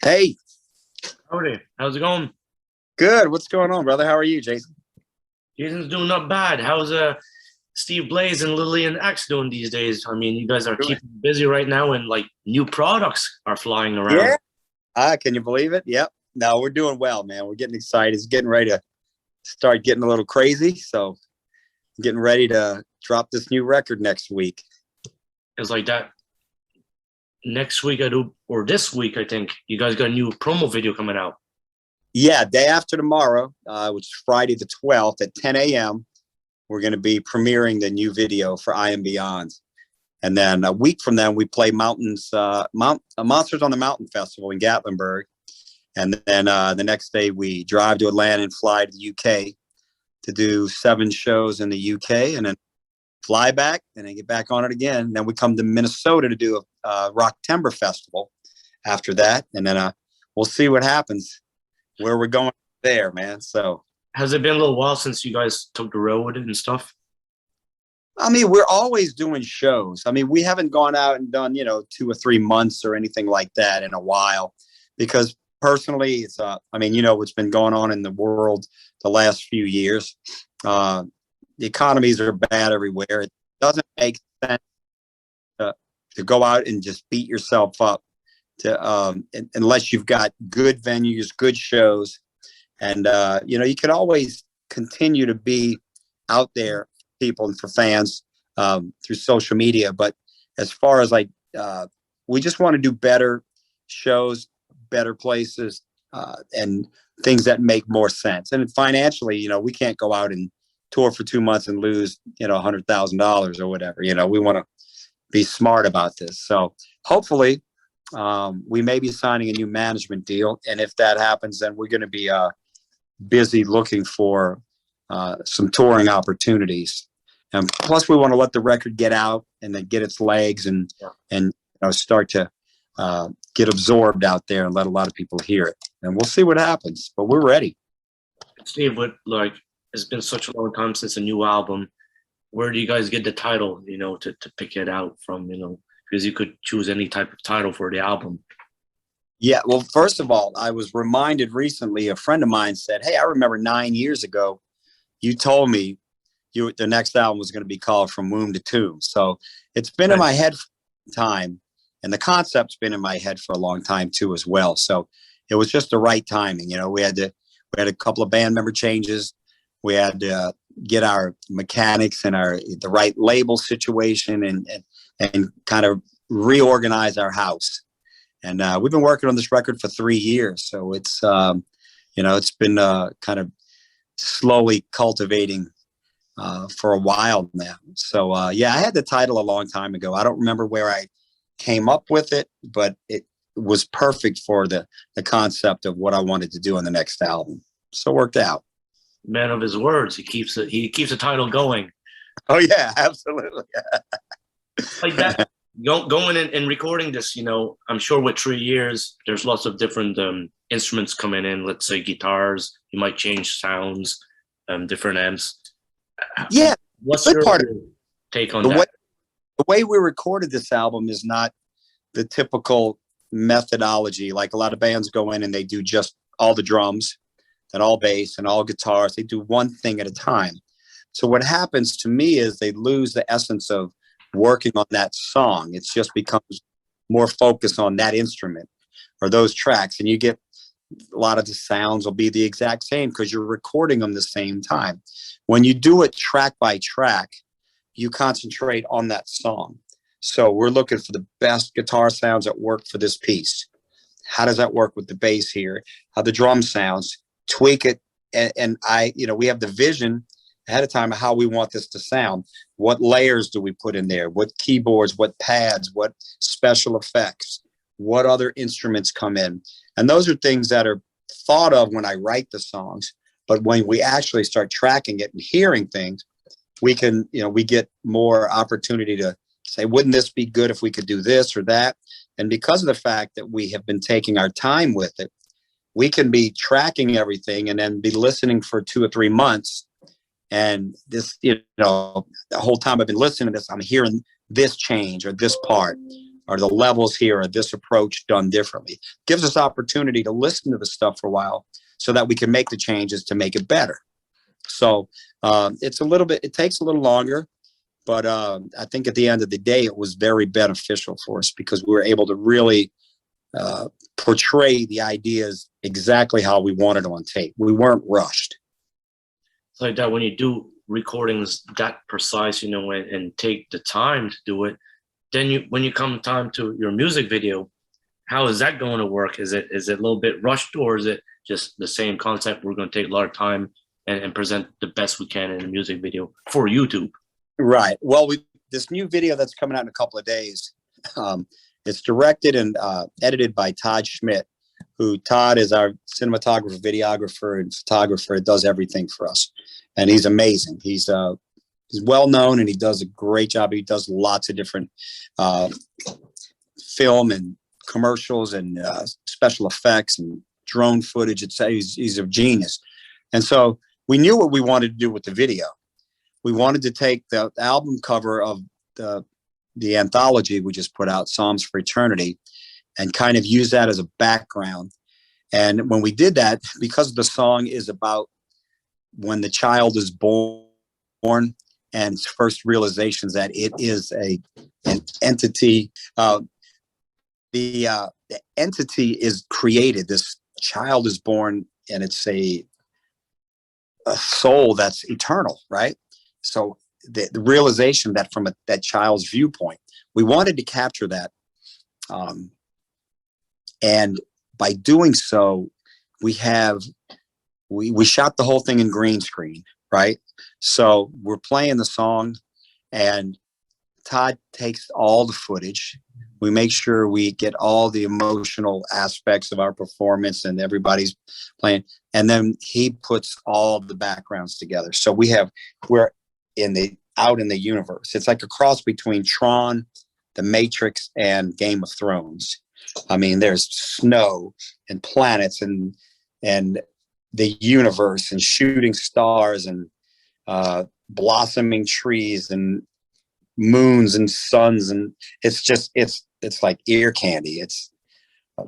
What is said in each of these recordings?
Hey, Howdy, how's it going? good. What's going on, brother? How are you, Jason? Jason's doing not bad. How's Steve Blaze and Lillian Axe doing these days? I mean, you guys are Good. keeping busy right now, and like new products are flying around. Yeah. Can you believe it? Yep. No, we're doing well, man. We're getting excited. It's getting ready to start getting a little crazy. So, getting ready to drop this new record next week. It's like that next week I do, or this week I think you guys got a new promo video coming out. Yeah, day after tomorrow, which is Friday the 12th at 10 a.m., we're going to be premiering the new video for I Am Beyond. And then a week from then, we play Monsters on the Mountain Festival in Gatlinburg. And then the next day, we drive to Atlanta and fly to the UK to do 7 shows in the UK, and then fly back and then get back on it again. Then we come to Minnesota to do a Rock Timber Festival after that. And then we'll see what happens, where we're going there, man. So, Has it been a little while since you guys took the road and stuff? I mean, we're always doing shows. I mean, we haven't gone out and done, 2 or 3 months or anything like that in a while, because personally, it's, I mean, what's been going on in the world the last few years. The economies are bad everywhere. It doesn't make sense to go out and just beat yourself up unless you've got good venues, good shows. And, you can always continue to be out there, people and for fans, through social media. But as far as we just want to do better shows, better places, and things that make more sense. And financially, we can't go out and tour for 2 months and lose, $100,000 or whatever. We want to be smart about this. So hopefully, we may be signing a new management deal. And if that happens, then we're going to be busy looking for some touring opportunities. And plus, we want to let the record get out and then get its legs and start to get absorbed out there and let a lot of people hear it. And we'll see what happens. But we're ready. Steve, but like it's been such a long time since a new album. Where do you guys get the title, to pick it out from, because you could choose any type of title for the album. Yeah, well, first of all, I was reminded recently, a friend of mine said, "Hey, I remember 9 years ago, you told me the next album was going to be called From Womb to Tomb." So it's been in my head for a time, and the concept's been in my head for a long time too, as well. So it was just the right timing. We had a couple of band member changes. We had to get our mechanics and the right label situation and kind of reorganize our house. And we've been working on this record for 3 years. So it's, it's been kind of slowly cultivating for a while now. So, yeah, I had the title a long time ago. I don't remember where I came up with it, but it was perfect for the concept of what I wanted to do on the next album. So it worked out. Man of his words. He keeps the title going. Oh, yeah, absolutely. Like that. Going in and recording this, I'm sure with 3 years, there's lots of different instruments coming in. Let's say guitars, you might change sounds, different amps. Yeah. What's your take on that? The way we recorded this album is not the typical methodology. Like a lot of bands go in and they do just all the drums and all bass and all guitars. They do one thing at a time. So what happens to me is they lose the essence of working on that song. It just becomes more focused on that instrument or those tracks, and you get a lot of the sounds will be the exact same because you're recording them the same time. When you do it track by track, you concentrate on that song. So we're looking for the best guitar sounds that work for this piece. How does that work with the bass here? How the drum sounds, tweak it. And we have the vision ahead of time of how we want this to sound. What layers do we put in there? What keyboards, what pads, what special effects, what other instruments come in? And those are things that are thought of when I write the songs. But when we actually start tracking it and hearing things, we can, we get more opportunity to say, wouldn't this be good if we could do this or that? And because of the fact that we have been taking our time with it, we can be tracking everything and then be listening for 2 or 3 months. And this, the whole time I've been listening to this, I'm hearing this change or this part. or the levels here, or this approach done differently. Gives us opportunity to listen to the stuff for a while so that we can make the changes to make it better. So it's a little bit, it takes a little longer, but I think at the end of the day, it was very beneficial for us because we were able to really portray the ideas exactly how we wanted on tape. We weren't rushed. It's like that when you do recordings that precise, you know, and take the time to do it, then when you come time to your music video, how is that going to work? Is it a little bit rushed, or is it just the same concept? We're going to take a lot of time and present the best we can in a music video for YouTube. Right. Well, this new video that's coming out in a couple of days, it's directed and edited by Todd Schmidt, who Todd is our cinematographer, videographer, and photographer. Does everything for us, and he's amazing. He's well known, and he does a great job. He does lots of different film and commercials and special effects and drone footage. He's a genius, and so we knew what we wanted to do with the video. We wanted to take the album cover of the anthology we just put out, Psalms for Eternity, and kind of use that as a background. And when we did that, because the song is about when the child is born and its first realizations that it is an entity, the entity is created. This child is born, and it's a soul that's eternal, right? So the realization that from that child's viewpoint, we wanted to capture that. And by doing so, we shot the whole thing in green screen, right? So we're playing the song, and Todd takes all the footage. We make sure we get all the emotional aspects of our performance, and everybody's playing. And then he puts all the backgrounds together. So we're out in the universe. It's like a cross between Tron, The Matrix, and Game of Thrones. I mean, there's snow and planets and the universe and shooting stars and blossoming trees and moons and suns, and it's like ear candy. It's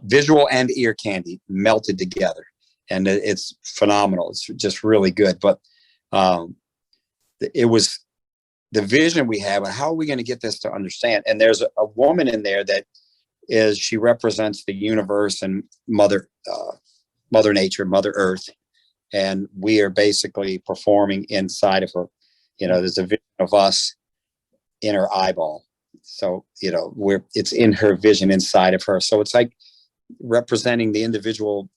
visual and ear candy melted together, and it's phenomenal. It's just really good. But it was the vision we have, and how are we going to get this to understand? And there's a woman in there that she represents the universe and mother nature, Mother Earth, and we are basically performing inside of her. You know, there's a vision of us in her eyeball. So, you know, it's in her vision inside of her. So it's like representing the individual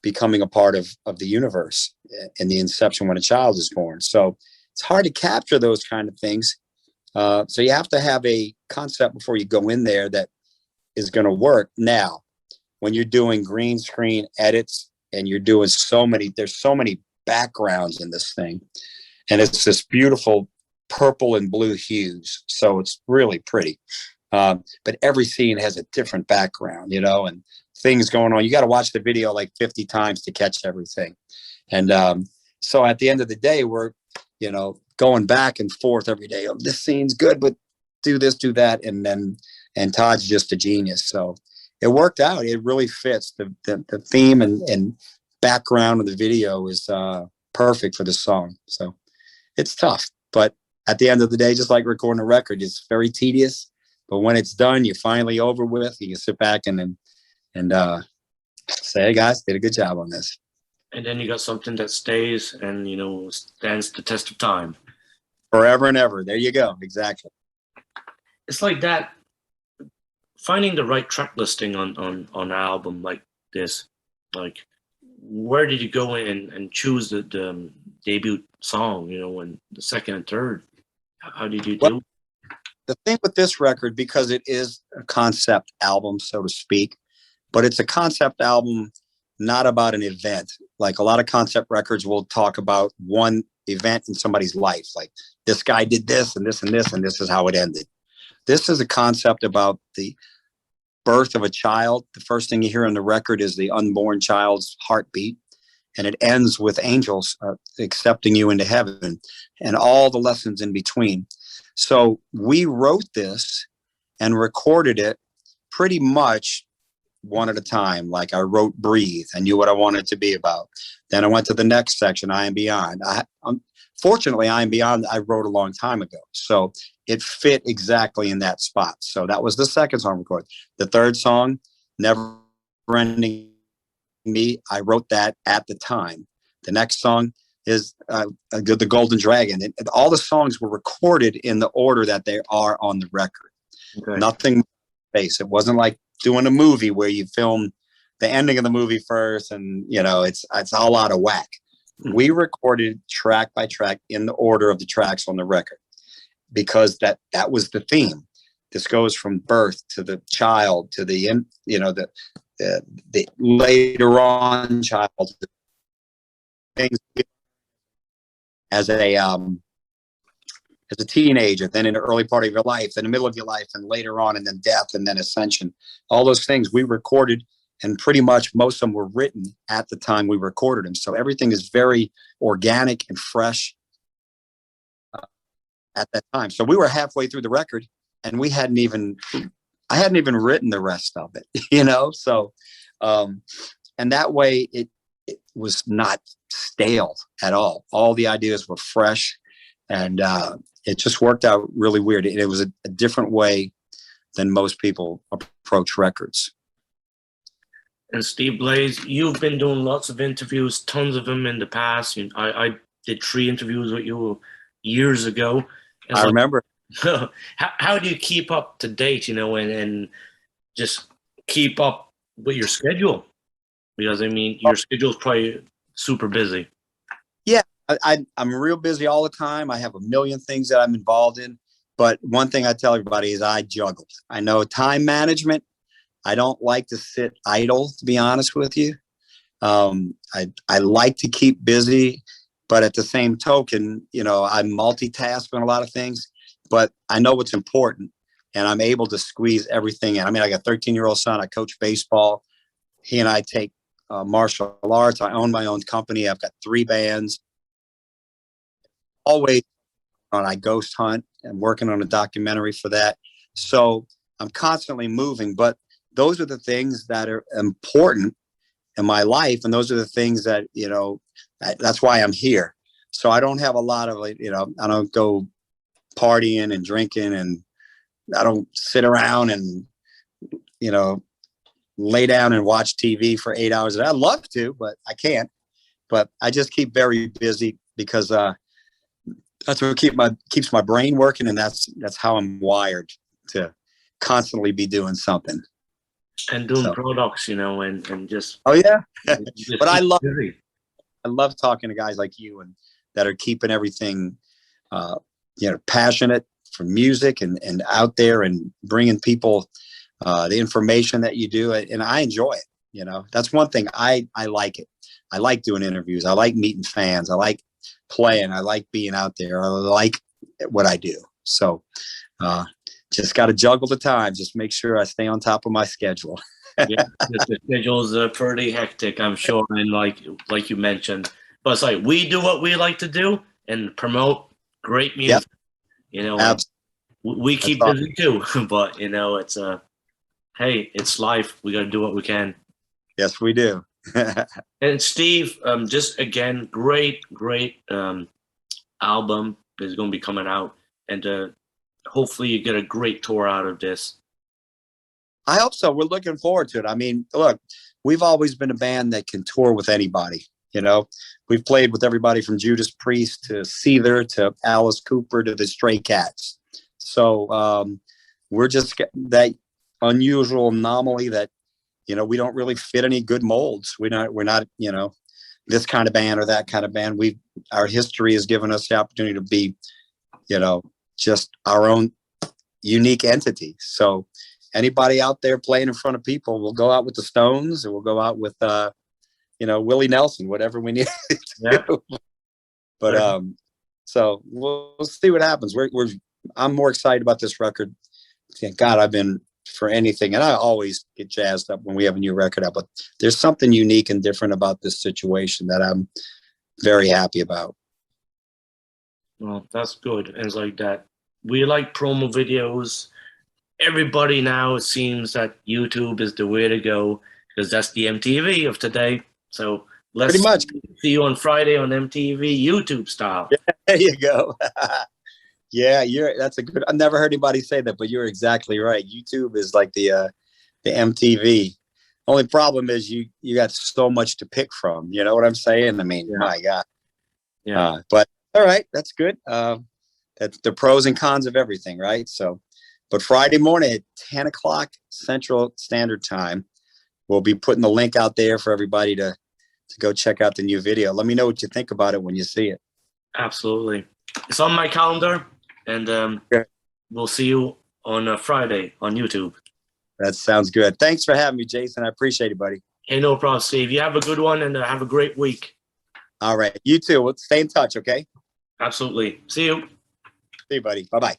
becoming a part of the universe in the inception when a child is born. So it's hard to capture those kind of things. So you have to have a concept before you go in there that is going to work. Now, when you're doing green screen edits and you're doing there's so many backgrounds in this thing, and it's this beautiful purple and blue hues. So it's really pretty. But every scene has a different background, you know, and things going on. You got to watch the video like 50 times to catch everything. And so at the end of the day, we're, you know, going back and forth every day. Oh, this scene's good, but do this, do that. And Todd's just a genius. So it worked out. It really fits. The theme and background of the video is perfect for this song. So it's tough, but at the end of the day, just like recording a record, it's very tedious. But when it's done, you're finally over with. You can sit back and say, "Hey guys, did a good job on this." And then you got something that stays and, you know, stands the test of time. Forever and ever. There you go. Exactly. It's like that. Finding the right track listing on an album like this, like, where did you go in and choose the debut song, you know, and the second and third? How did you do? The thing with this record, because it is a concept album, so to speak, but it's a concept album not about an event. Like a lot of concept records will talk about one event in somebody's life, like this guy did this and this and this, and this is how it ended. This is a concept about the birth of a child. The first thing you hear on the record is the unborn child's heartbeat, and it ends with angels accepting you into heaven and all the lessons in between. So we wrote this and recorded it pretty much one at a time. Like I wrote Breathe. I knew what I wanted it to be about. Then I went to the next section, I Am Beyond. Fortunately, I Am Beyond, I wrote a long time ago. So it fit exactly in that spot. So that was the second song recorded. The third song, Never Ending Me, I wrote that at the time. The next song is The Golden Dragon. And all the songs were recorded in the order that they are on the record. Okay. Nothing base. It wasn't like doing a movie where you film the ending of the movie first and, you know, it's all out of whack. We recorded track by track in the order of the tracks on the record because that was the theme. This goes from birth to the child to the, you know, the later on child things as a teenager, then in the early part of your life, then the middle of your life, and later on, and then death, and then ascension. All those things we recorded, and pretty much most of them were written at the time we recorded them. So everything is very organic and fresh at that time. So we were halfway through the record, and I hadn't even written the rest of it, you know? So, and that way it was not stale at all. All the ideas were fresh, and it just worked out really weird. It was a different way than most people approach records. And Steve Blaze, you've been doing lots of interviews, tons of them in the past. I did 3 interviews with you years ago. I remember. How do you keep up to date, you know, and just keep up with your schedule? Because, I mean, your schedule is probably super busy. Yeah, I'm real busy all the time. I have a million things that I'm involved in. But one thing I tell everybody is I juggle. I know time management. I don't like to sit idle, to be honest with you. I like to keep busy, but at the same token, you know, I multitask on a lot of things, but I know what's important and I'm able to squeeze everything in. I mean, I got a 13-year-old son. I coach baseball. He and I take martial arts. I own my own company. I've got 3 bands. Always I ghost hunt and working on a documentary for that. So I'm constantly moving, but those are the things that are important in my life. And those are the things that, you know, that's why I'm here. So I don't have a lot of, like, you know, I don't go partying and drinking, and I don't sit around and, you know, lay down and watch TV for 8 hours. I'd love to, but I can't. But I just keep very busy because that's what keeps my brain working, and that's how I'm wired to constantly be doing something. And doing products, you know, and just yeah. just But I love talking to guys like you and that are keeping everything you know, passionate for music and out there and bringing people the information that you do, and I enjoy it. You know, that's one thing I like it. I like doing interviews. I like meeting fans. I like playing. I like being out there. I like what I do. So just got to juggle the time. Just make sure I stay on top of my schedule. Yeah, the schedule's pretty hectic, I'm sure, and like you mentioned, but it's like we do what we like to do and promote great music. Yep. You know, we keep busy too, but you know, it's hey, it's life. We got to do what we can. Yes, we do. And Steve, just again, great album is going to be coming out, and hopefully you get a great tour out of this. I hope so. We're looking forward to it. I mean, look, we've always been a band that can tour with anybody. You know, we've played with everybody from Judas Priest to Seether to Alice Cooper to the Stray Cats. So we're just that unusual anomaly that, you know, we don't really fit any good molds. We're not, you know, this kind of band or that kind of band. Our history has given us the opportunity to be, you know, just our own unique entity. So anybody out there playing in front of people, we'll go out with the Stones, or we'll go out with, you know, Willie Nelson, whatever we need to do. But so we'll see what happens. I'm more excited about this record. Thank God, I've been for anything, and I always get jazzed up when we have a new record out. But there's something unique and different about this situation that I'm very happy about. Well, that's good. And it's like that. We like promo videos. everybody now, it seems that YouTube is the way to go because that's the MTV of today. So let's Pretty much. see you on Friday on MTV, YouTube style. There you go. Yeah, that's a good. I've never heard anybody say that, but you're exactly right. YouTube is like the MTV. Only problem is you got so much to pick from. You know what I'm saying? I mean, my God. Yeah. But all right, that's good. That's the pros and cons of everything, right? So, but Friday morning at 10 o'clock Central Standard Time, we'll be putting the link out there for everybody to go check out the new video. Let me know what you think about it when you see it. Absolutely. It's on my calendar, and we'll see you on Friday on YouTube. That sounds good. Thanks for having me, Jason. I appreciate it, buddy. Hey, no problem, Steve. You have a good one, and have a great week. All right. You too. We'll stay in touch, okay? Absolutely. See you. See you, buddy. Bye-bye.